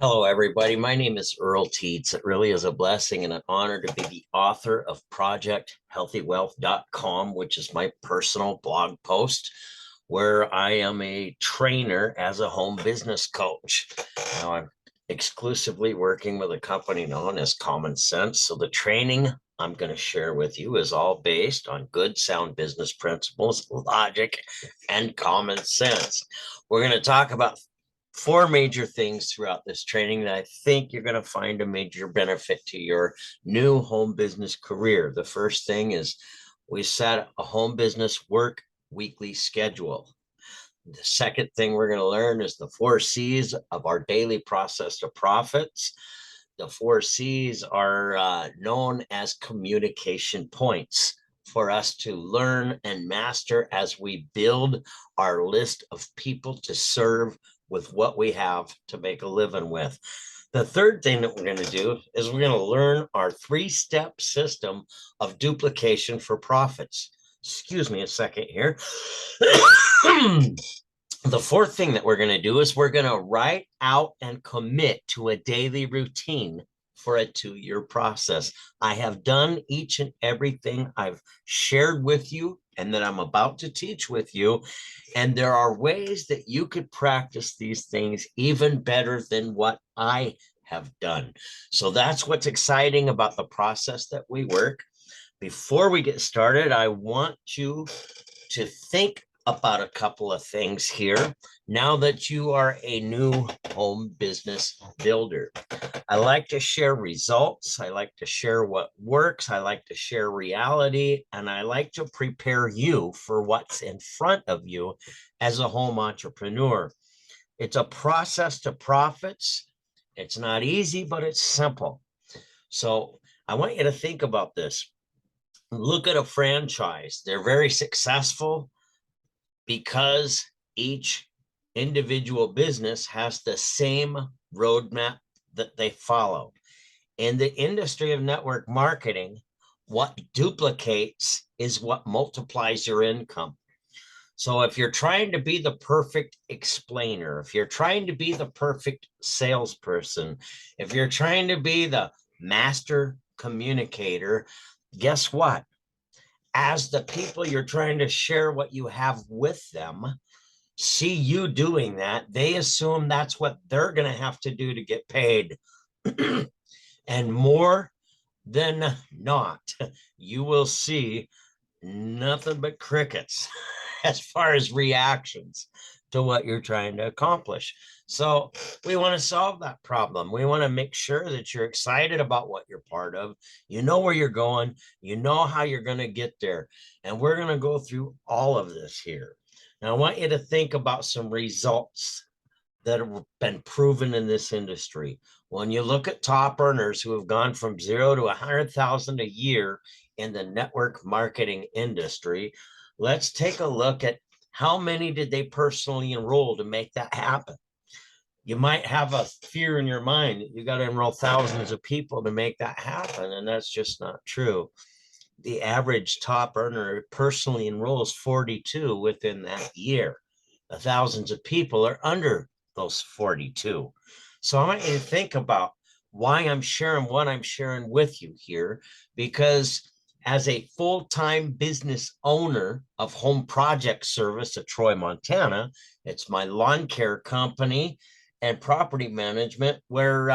Hello, everybody. My name is Earl Teets. It really is a blessing and an honor to be the author of ProjectHealthyWealth.com, which is my personal blog post where I am a trainer as a home business coach. Now, I'm exclusively working with a company known as Common Sense. So, the training I'm going to share with you is all based on good, sound business principles, logic, and common sense. We're going to talk about four major things throughout this training that I think you're going to find a major benefit to your new home business career. The first thing is we set a home business work weekly schedule. The second thing we're going to learn is the 4 C's of our daily process to profits. The 4 C's are known as communication points for us to learn and master as we build our list of people to serve with what we have to make a living with. The third thing that we're going to do is we're going to learn our 3-step system of duplication for profits. Excuse me a second here. The fourth thing that we're going to do is we're going to write out and commit to a daily routine for a 2-year process. I have done each and everything I've shared with you and that I'm about to teach with you. And there are ways that you could practice these things even better than what I have done. So that's what's exciting about the process that we work. Before we get started, I want you to think about a couple of things here now that you are a new home business builder. I like to share results. I like to share what works. I like to share reality. And I like to prepare you for what's in front of you as a home entrepreneur. It's a process to profits. It's not easy, but it's simple. So I want you to think about this. Look at a franchise. They're very successful because each individual business has the same roadmap that they follow. In the industry of network marketing, what duplicates is what multiplies your income. So if you're trying to be the perfect explainer, if you're trying to be the perfect salesperson, if you're trying to be the master communicator, guess what? As the people you're trying to share what you have with them see you doing that, they assume that's what they're going to have to do to get paid. And more than not, you will see nothing but crickets as far as reactions to what you're trying to accomplish. So we want to solve that problem. We want to make sure that you're excited about what you're part of. You know where you're going. You know how you're going to get there. And we're going to go through all of this here. Now, I want you to think about some results that have been proven in this industry. When you look at top earners who have gone from 0 to 100,000 a year in the network marketing industry, let's take a look at how many did they personally enroll to make that happen. You might have a fear in your mind that you got to enroll thousands of people to make that happen, and that's just not true. The average top earner personally enrolls 42 within that year. The thousands of people are under those 42. So I want you to think about why I'm sharing what I'm sharing with you here, because as a full-time business owner of Home Project Service of Troy, Montana, it's my lawn care company and property management where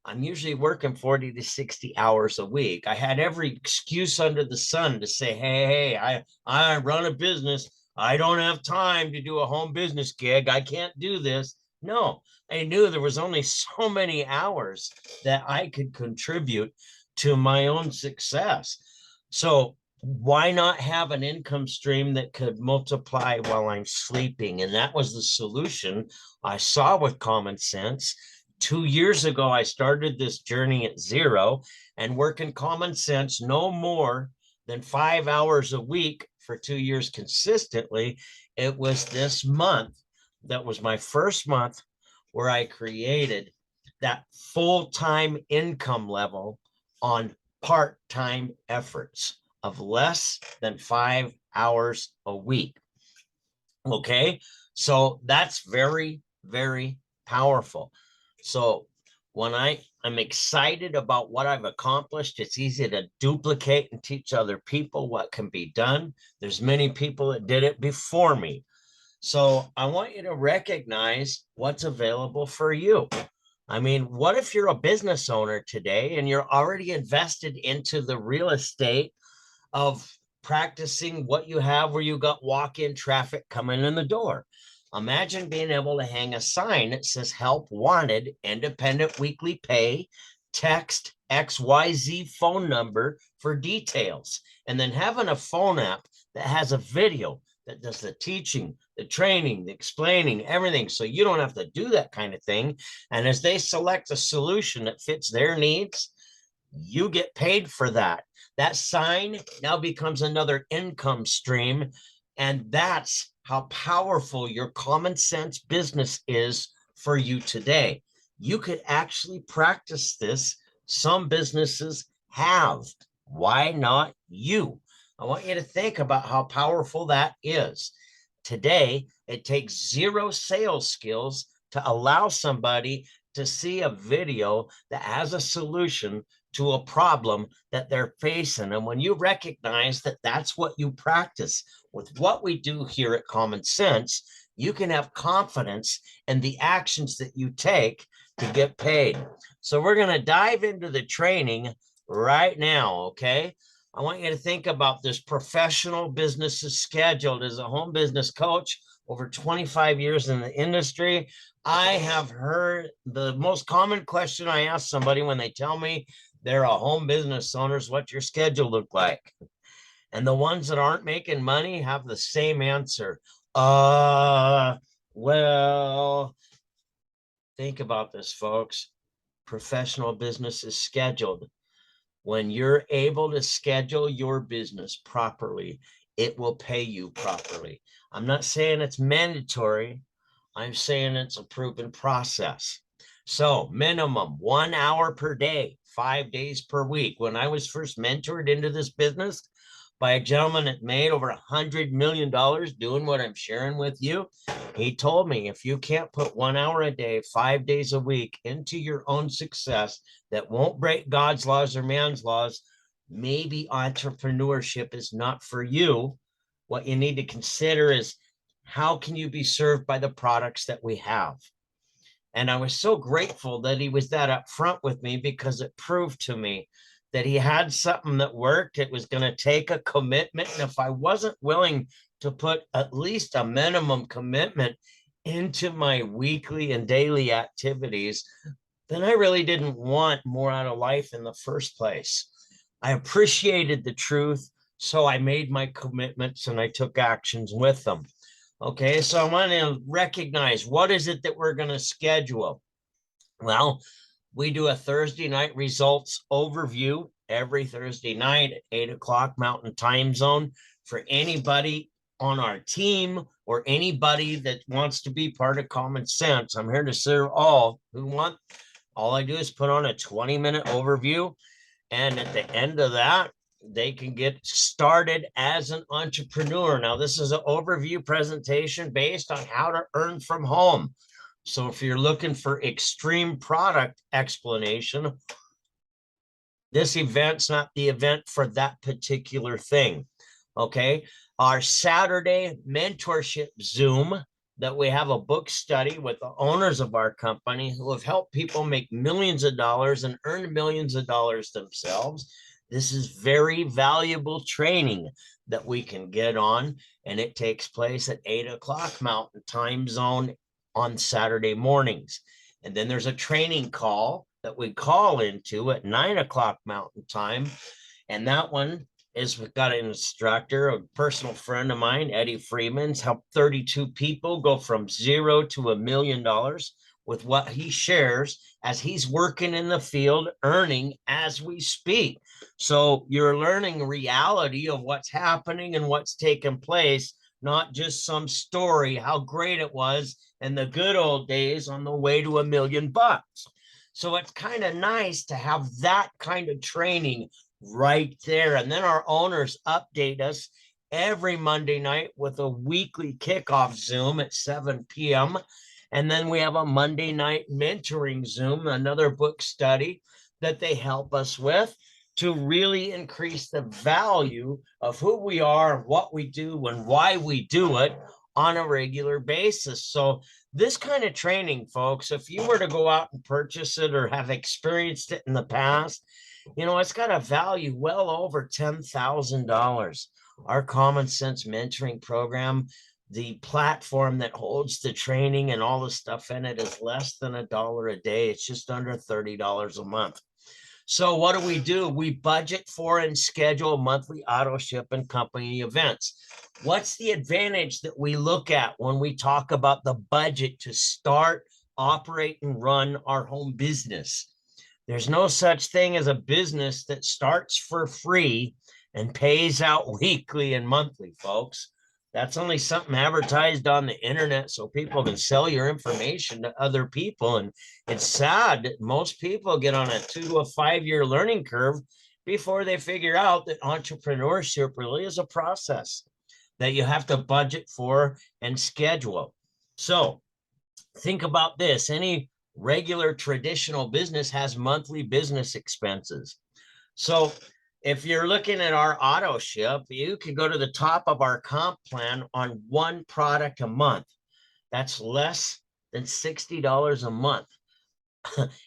I'm usually working 40 to 60 hours a week. I had every excuse under the sun to say, hey, I run a business. I don't have time to do a home business gig. I can't do this. No, I knew there was only so many hours that I could contribute to my own success. So why not have an income stream that could multiply while I'm sleeping? And that was the solution I saw with Common Sense. 2 years ago, I started this journey at zero and working Common Sense no more than 5 hours a week for 2 years consistently. It was this month that was my first month where I created that full-time income level on part-time efforts of less than 5 hours a week. Okay, so that's very, very powerful. So When I'm excited about what I've accomplished, it's easy to duplicate and teach other people what can be done. There's many people that did it before me. So I want you to recognize what's available for you. I mean, what if you're a business owner today and you're already invested into the real estate of practicing what you have where you got walk-in traffic coming in the door? Imagine being able to hang a sign that says help wanted, independent weekly pay, text XYZ phone number for details, and then having a phone app that has a video that does the teaching, the training, the explaining, everything. So you don't have to do that kind of thing. And as they select a solution that fits their needs, you get paid for that. That sign now becomes another income stream. And that's how powerful your common sense business is for you today. You could actually practice this. Some businesses have. Why not you? I want you to think about how powerful that is. Today, it takes zero sales skills to allow somebody to see a video that has a solution to a problem that they're facing. And when you recognize that that's what you practice with what we do here at Common Sense, you can have confidence in the actions that you take to get paid. So we're going to dive into the training right now, okay? I want you to think about this. Professional business is scheduled. As a home business coach, over 25 years in the industry, I have heard the most common question I ask somebody when they tell me they're a home business owner is what your schedule look like. And the ones that aren't making money have the same answer. Well, think about this, folks. Professional business is scheduled. When you're able to schedule your business properly, it will pay you properly. I'm not saying it's mandatory. I'm saying it's a proven process. So minimum 1 hour per day, 5 days per week. When I was first mentored into this business by a gentleman that made over $100 million doing what I'm sharing with you, he told me, if you can't put 1 hour a day, 5 days a week into your own success that won't break God's laws or man's laws, maybe entrepreneurship is not for you. What you need to consider is, how can you be served by the products that we have? And I was so grateful that he was that upfront with me, because it proved to me that he had something that worked. It was going to take a commitment. And if I wasn't willing to put at least a minimum commitment into my weekly and daily activities, then I really didn't want more out of life in the first place. I appreciated the truth, so I made my commitments and I took actions with them. Okay, so I want to recognize, what is it that we're going to schedule? Well, we do a Thursday night results overview every Thursday night at 8 o'clock Mountain Time Zone for anybody on our team or anybody that wants to be part of Common Sense. I'm here to serve all who want. All I do is put on a 20-minute overview, and at the end of that, they can get started as an entrepreneur. Now, this is an overview presentation based on how to earn from home. So if you're looking for extreme product explanation, this event's not the event for that particular thing. Okay. Our Saturday mentorship Zoom, that we have a book study with the owners of our company who have helped people make millions of dollars and earn millions of dollars themselves. This is very valuable training that we can get on, and it takes place at 8 o'clock Mountain Time Zone on Saturday mornings. And then there's a training call that we call into at 9 o'clock Mountain Time. And that one is, we've got an instructor, a personal friend of mine, Eddie Freeman's helped 32 people go from $0 to $1 million with what he shares as he's working in the field, earning as we speak. So you're learning reality of what's happening and what's taking place, not just some story, how great it was in the good old days on the way to $1 million. So it's kind of nice to have that kind of training right there. And then our owners update us every Monday night with a weekly kickoff Zoom at 7 p.m. And then we have a Monday night mentoring Zoom, another book study that they help us with to really increase the value of who we are, what we do, and why we do it on a regular basis. So this kind of training, folks, if you were to go out and purchase it or have experienced it in the past, it's got a value well over $10,000. Our Common Sense Mentoring Program, the platform that holds the training and all the stuff in it, is less than $1 a day. It's just under $30 a month. So what do? We budget for and schedule monthly auto ship and company events. What's the advantage that we look at when we talk about the budget to start, operate, and run our home business? There's no such thing as a business that starts for free and pays out weekly and monthly, folks. That's only something advertised on the internet so people can sell your information to other people. And it's sad that most people get on a 2 to a 5 year learning curve before they figure out that entrepreneurship really is a process that you have to budget for and schedule. So think about this. Any regular traditional business has monthly business expenses. So if you're looking at our auto ship, you could go to the top of our comp plan on one product a month. That's less than $60 a month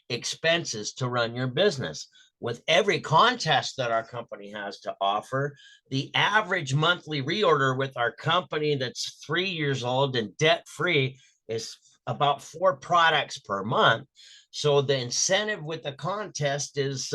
expenses to run your business. With every contest that our company has to offer, the average monthly reorder with our company that's 3 years old and debt-free is about 4 products per month. So the incentive with the contest is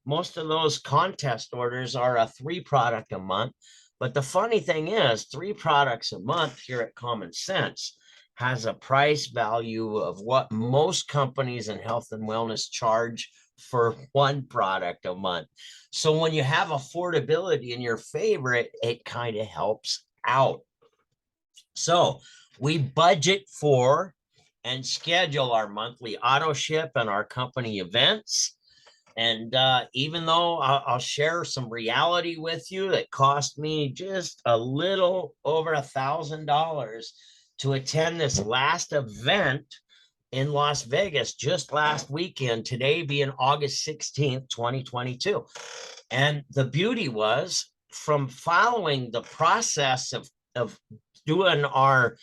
most of those contest orders are a 3 product a month. But the funny thing is 3 products a month here at Common Sense has a price value of what most companies in health and wellness charge for 1 product a month. So when you have affordability in your favor, it kind of helps out. So we budget for and schedule our monthly auto ship and our company events. And even though I'll share some reality with you, that cost me just a little over $1,000 to attend this last event in Las Vegas just last weekend, today being August 16th, 2022. And the beauty was from following the process of doing our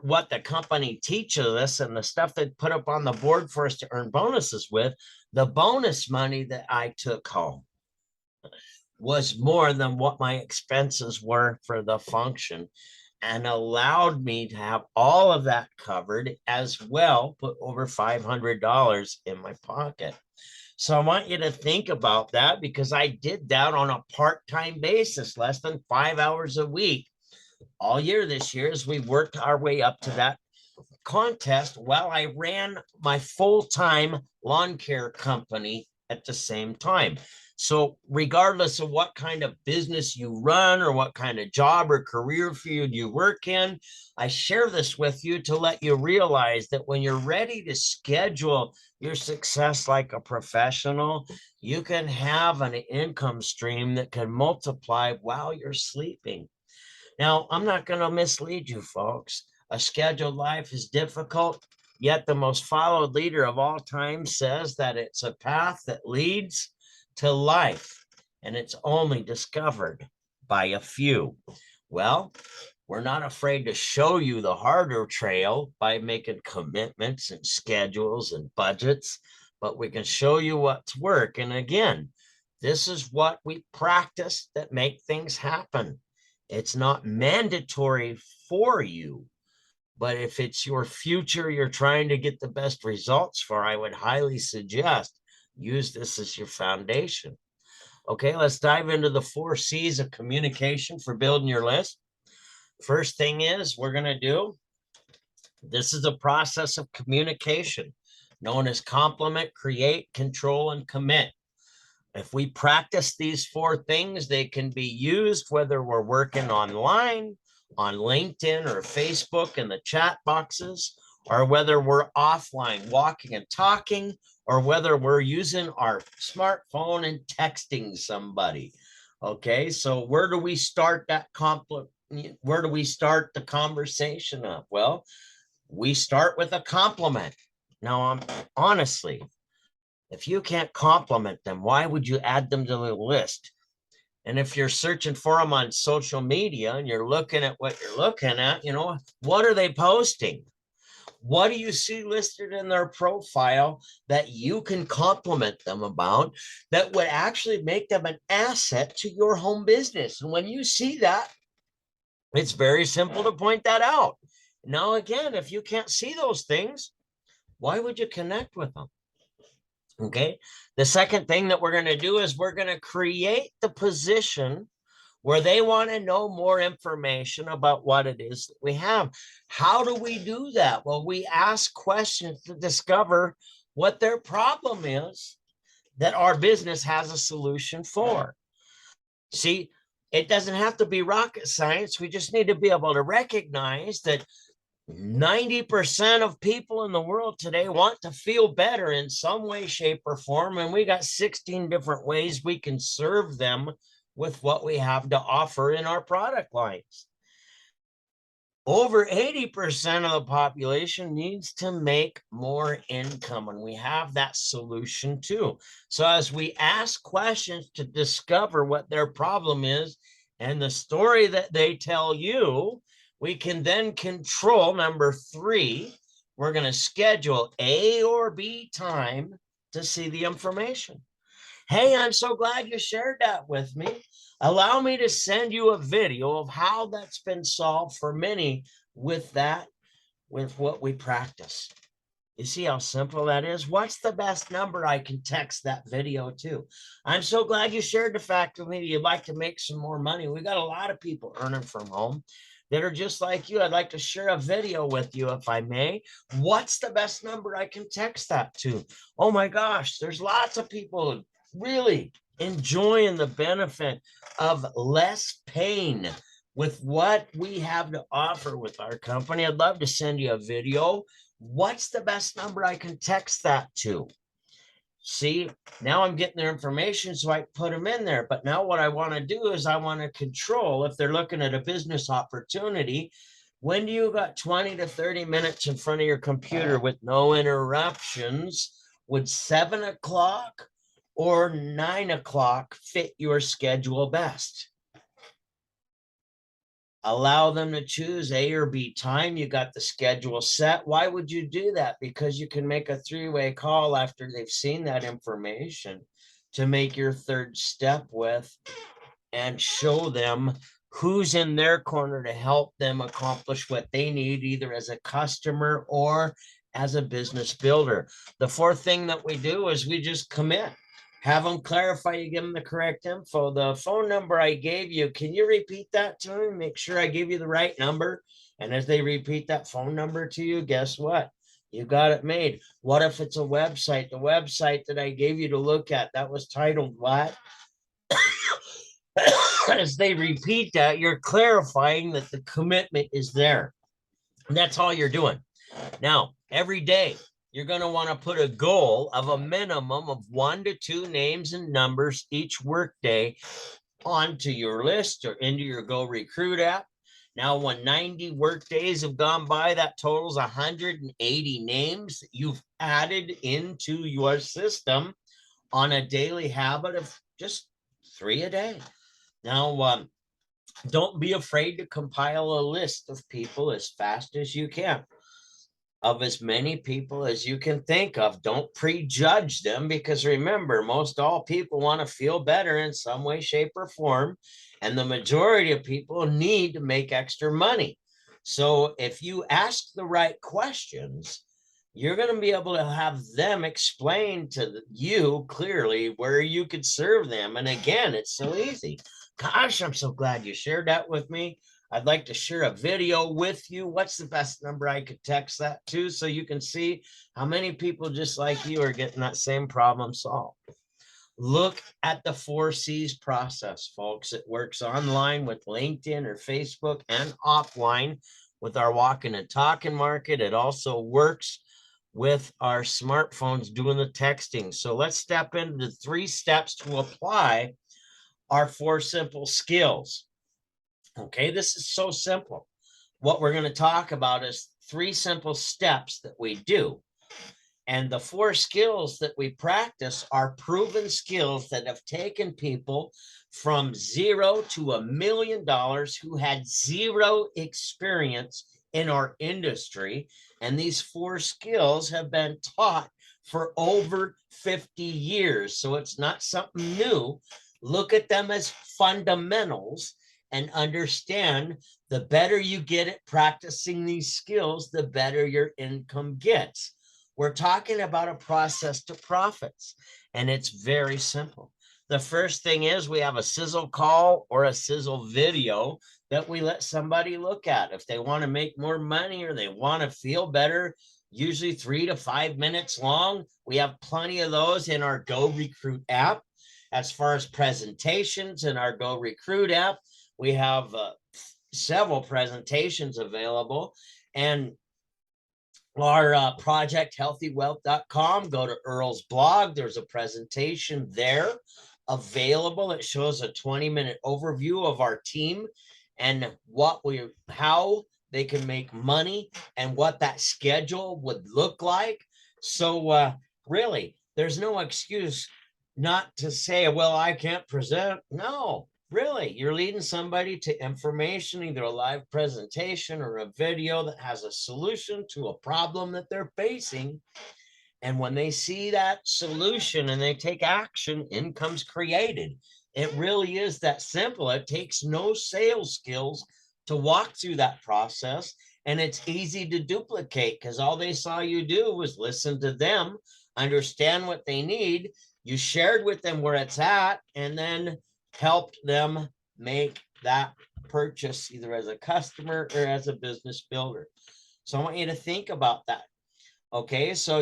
what the company teaches us and the stuff they put up on the board for us to earn bonuses with, the bonus money that I took home was more than what my expenses were for the function, and allowed me to have all of that covered, as well put over $500 in my pocket. So I want you to think about that, because I did that on a part-time basis, less than 5 hours a week all year this year, as we worked our way up to that contest while I ran my full-time lawn care company at the same time. So regardless of what kind of business you run or what kind of job or career field you work in, I share this with you to let you realize that when you're ready to schedule your success like a professional, you can have an income stream that can multiply while you're sleeping. Now, I'm not going to mislead you, folks. A scheduled life is difficult, yet the most followed leader of all time says that it's a path that leads to life, and it's only discovered by a few. Well, we're not afraid to show you the harder trail by making commitments and schedules and budgets, but we can show you what's work. And again, this is what we practice that make things happen. It's not mandatory for you, but if it's your future you're trying to get the best results for, I would highly suggest use this as your foundation. Okay, let's dive into the 4 C's of communication for building your list. First thing is we're going to do, this is a process of communication known as complement, create, control, and commit. If we practice these 4 things, they can be used whether we're working online, on LinkedIn or Facebook in the chat boxes, or whether we're offline walking and talking, or whether we're using our smartphone and texting somebody. Okay, so where do we start that where do we start the conversation up? Well, we start with a compliment. Now, honestly, if you can't compliment them, why would you add them to the list? And if you're searching for them on social media and you're looking at what you're looking at, what are they posting? What do you see listed in their profile that you can compliment them about that would actually make them an asset to your home business? And when you see that, it's very simple to point that out. Now, again, if you can't see those things, why would you connect with them? Okay. The second thing that we're going to do is we're going to create the position where they want to know more information about what it is that we have. How do we do that? Well, we ask questions to discover what their problem is that our business has a solution for. See, it doesn't have to be rocket science. We just need to be able to recognize that 90% of people in the world today want to feel better in some way, shape, or form. And we got 16 different ways we can serve them with what we have to offer in our product lines. Over 80% of the population needs to make more income, and we have that solution too. So as we ask questions to discover what their problem is and the story that they tell you, we can then control number 3. We're going to schedule A or B time to see the information. Hey, I'm so glad you shared that with me. Allow me to send you a video of how that's been solved for many with what we practice. You see how simple that is? What's the best number I can text that video to? I'm so glad you shared the fact with me that you'd like to make some more money. We got a lot of people earning from home that are just like you. I'd like to share a video with you, if I may. What's the best number I can text that to? Oh my gosh, there's lots of people really enjoying the benefit of less pain with what we have to offer with our company. I'd love to send you a video. What's the best number I can text that to? See, now I'm getting their information so I put them in there. But now what I want to do is I want to control if they're looking at a business opportunity. When do you got 20 to 30 minutes in front of your computer with no interruptions? Would 7 o'clock or 9 o'clock fit your schedule best? Allow them to choose A or B time. You got the schedule set. Why would you do that? Because you can make a 3-way call after they've seen that information to make your third step with and show them who's in their corner to help them accomplish what they need, either as a customer or as a business builder. The fourth thing that we do is we just commit. Have them clarify, you give them the correct info. The phone number I gave you, can you repeat that to me? Make sure I give you the right number. And as they repeat that phone number to you, guess what? You got it made. What if it's a website? The website that I gave you to look at, that was titled what? As they repeat that, you're clarifying that the commitment is there. And that's all you're doing. Now, every day, you're going to want to put a goal of a minimum of 1 to 2 names and numbers each workday onto your list or into your Go Recruit app. Now, when 90 work days have gone by, that totals 180 names that you've added into your system on a daily habit of just 3 a day. Now, don't be afraid to compile a list of people as fast as you can, of as many people as you can think of. Don't prejudge them, because remember, most all people want to feel better in some way, shape, or form. And the majority of people need to make extra money. So if you ask the right questions, you're going to be able to have them explain to you clearly where you could serve them. And again, it's so easy. Gosh, I'm so glad you shared that with me. I'd like to share a video with you. What's the best number I could text that to so you can see how many people just like you are getting that same problem solved? Look at the 4 C's process, folks. It works online with LinkedIn or Facebook and offline with our walking and talking market. It also works with our smartphones doing the texting. So let's step into the 3 steps to apply our 4 simple skills. Okay, this is so simple. What we're going to talk about is 3 simple steps that we do. And the 4 skills that we practice are proven skills that have taken people from 0 to $1 million who had 0 experience in our industry. And these 4 skills have been taught for over 50 years. So it's not something new. Look at them as fundamentals and understand the better you get at practicing these skills, the better your income gets. We're talking about a process to profits, and it's very simple. The first thing is we have a sizzle call or a sizzle video that we let somebody look at. If they want to make more money or they want to feel better, usually 3 to 5 minutes long. We have plenty of those in our Go Recruit app. As far as presentations in our Go Recruit app, we have several presentations available. And our project healthywealth.com, go to Earl's blog. There's a presentation there available. It shows a 20-minute overview of our team and how they can make money and what that schedule would look like. So really, there's no excuse not to say, well, I can't present. No, really, you're leading somebody to information, either a live presentation or a video that has a solution to a problem that they're facing. And when they see that solution and they take action, income's created. It really is that simple. It takes no sales skills to walk through that process. And it's easy to duplicate because all they saw you do was listen to them, understand what they need. You shared with them where it's at, and then helped them make that purchase either as a customer or as a business builder. So I want you to think about that. Okay, so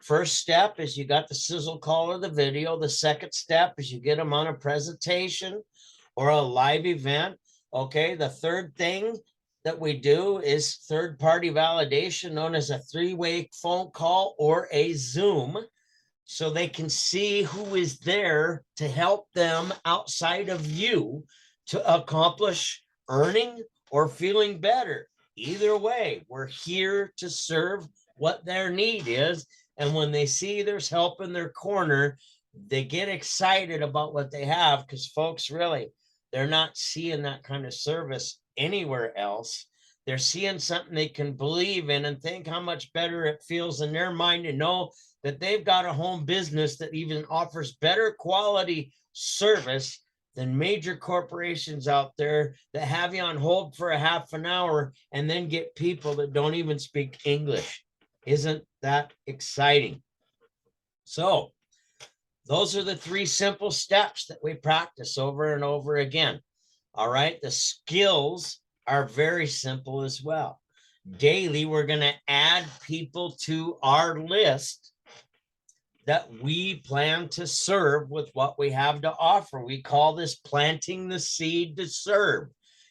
first step is you got the sizzle call or the video. The second step is you get them on a presentation or a live event. Okay, the third thing that we do is third-party validation, known as a 3-way phone call or a Zoom, so they can see who is there to help them outside of you to accomplish earning or feeling better. Either way, we're here to serve what their need is. And when they see there's help in their corner, they get excited about what they have, because folks, really, they're not seeing that kind of service anywhere else. They're seeing something they can believe in and think how much better it feels in their mind to know that they've got a home business that even offers better quality service than major corporations out there that have you on hold for a half an hour and then get people that don't even speak English. Isn't that exciting? So those are the 3 simple steps that we practice over and over again. All right. The skills are very simple as well. Daily, we're going to add people to our list that we plan to serve with what we have to offer. We call this planting the seed to serve.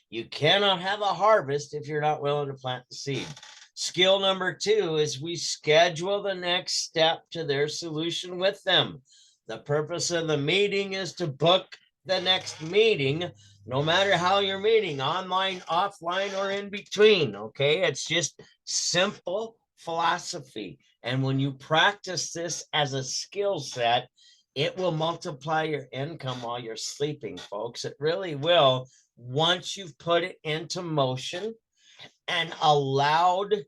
You cannot have a harvest if you're not willing to plant the seed. Skill number 2 is we schedule the next step to their solution with them. The purpose of the meeting is to book the next meeting, no matter how you're meeting, online, offline, or in between. Okay, it's just simple philosophy. And when you practice this as a skill set, it will multiply your income while you're sleeping, folks. It really will, once you've put it into motion and allowed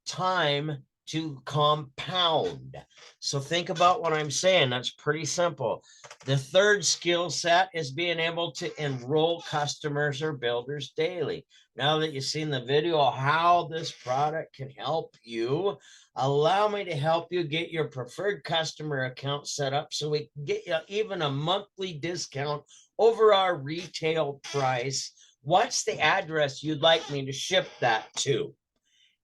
time to compound. So think about what I'm saying. That's pretty simple. The third skill set is being able to enroll customers or builders daily. Now that you've seen the video of how this product can help you, allow me to help you get your preferred customer account set up so we can get you even a monthly discount over our retail price. What's the address you'd like me to ship that to?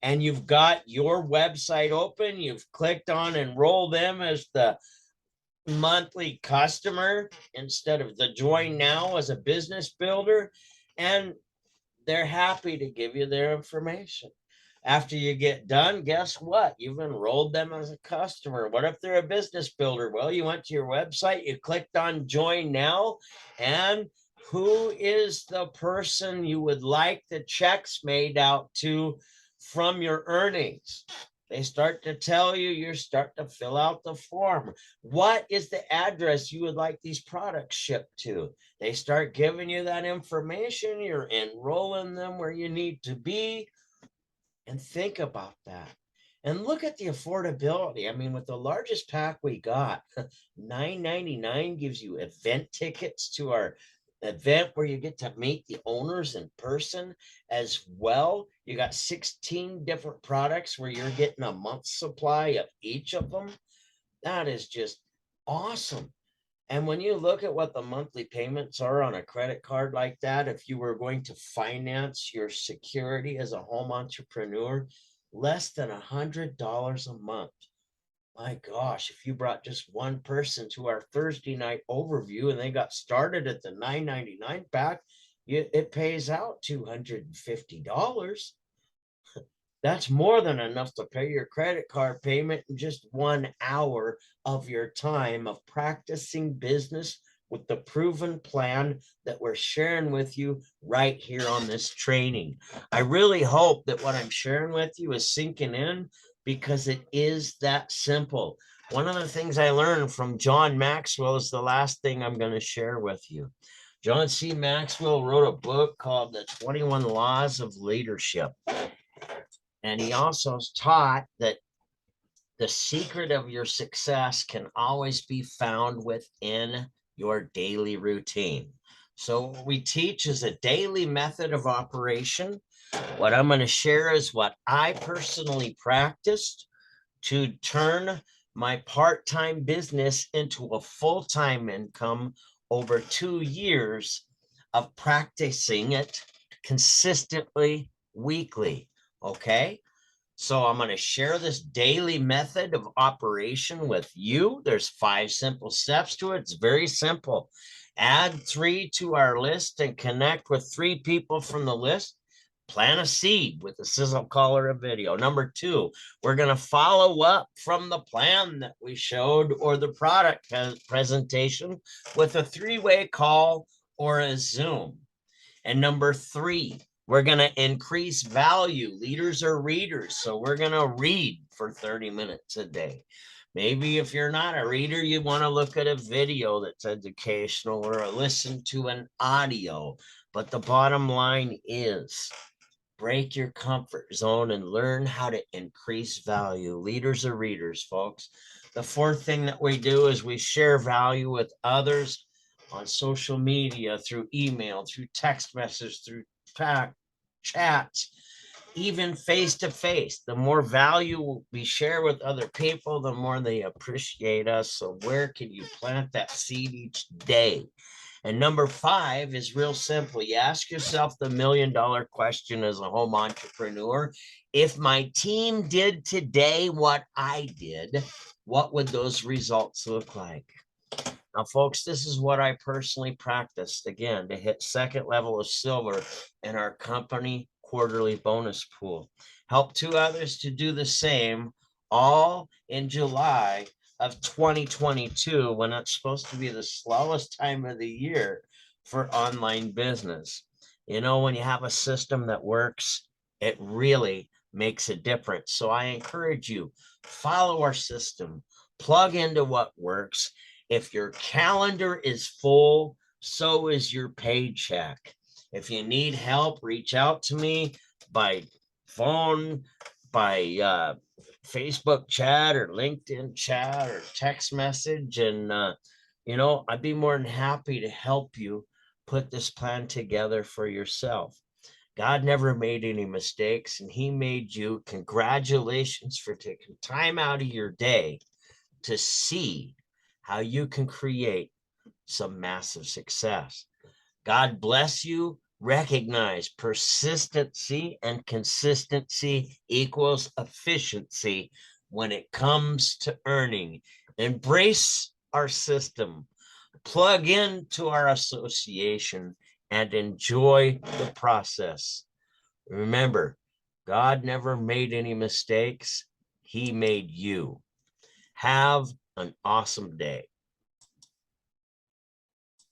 And you've got your website open, you've clicked on enroll them as the monthly customer instead of the join now as a business builder, and they're happy to give you their information. After you get done, guess what? You've enrolled them as a customer. What if they're a business builder? Well, you went to your website, you clicked on join now, and who is the person you would like the checks made out to from your earnings. They start to tell you, you start to fill out the form. What is the address you would like these products shipped to? They start giving you that information. You're enrolling them where you need to be. And think about that. And look at the affordability. I mean, with the largest pack we got, $9.99 gives you event tickets to our event where you get to meet the owners in person as well. You got 16 different products where you're getting a month's supply of each of them. That is just awesome. And when you look at what the monthly payments are on a credit card like that, if you were going to finance your security as a home entrepreneur, less than $100 a month. My gosh, if you brought just one person to our Thursday night overview and they got started at the $9.99 pack, it pays out $250. That's more than enough to pay your credit card payment in just 1 hour of your time of practicing business with the proven plan that we're sharing with you right here on this training. I really hope that what I'm sharing with you is sinking in, because it is that simple. One of the things I learned from John Maxwell is the last thing I'm going to share with you. John C. Maxwell wrote a book called The 21 Laws of Leadership. And he also taught that the secret of your success can always be found within your daily routine. So what we teach is a daily method of operation. What I'm going to share is what I personally practiced to turn my part-time business into a full-time income over 2 years of practicing it consistently, weekly. Okay. So I'm going to share this daily method of operation with you. There's 5 simple steps to it. It's very simple. Add 3 to our list and connect with 3 people from the list. Plant a seed with a sizzle color of video. Number 2, we're going to follow up from the plan that we showed or the product presentation with a 3-way call or a Zoom. And number 3, we're going to increase value. Leaders are readers. So we're going to read for 30 minutes a day. Maybe if you're not a reader, you want to look at a video that's educational or listen to an audio. But the bottom line is break your comfort zone and learn how to increase value. Leaders are readers, folks. The 4th thing that we do is we share value with others on social media, through email, through text message, through chats, even face to face. The more value we share with other people, the more they appreciate us. So where can you plant that seed each day? And number 5 is real simple. You ask yourself the $1 million question as a home entrepreneur. If my team did today what I did, what would those results look like? Now, folks, this is what I personally practiced, again, to hit 2nd level of silver in our company quarterly bonus pool. Help 2 others to do the same, all in July of 2022, when it's supposed to be the slowest time of the year for online business. You know, when you have a system that works, it really makes a difference. So I encourage you, follow our system, plug into what works. If your calendar is full, so is your paycheck. If you need help, reach out to me by phone, by Facebook chat or LinkedIn chat or text message. And, you know, I'd be more than happy to help you put this plan together for yourself. God never made any mistakes, and he made you. Congratulations for taking time out of your day to see how you can create some massive success. God bless you. Recognize persistency and consistency equals efficiency when it comes to earning. Embrace our system, plug into our association, and enjoy the process. Remember, God never made any mistakes. He made you. Have an awesome day.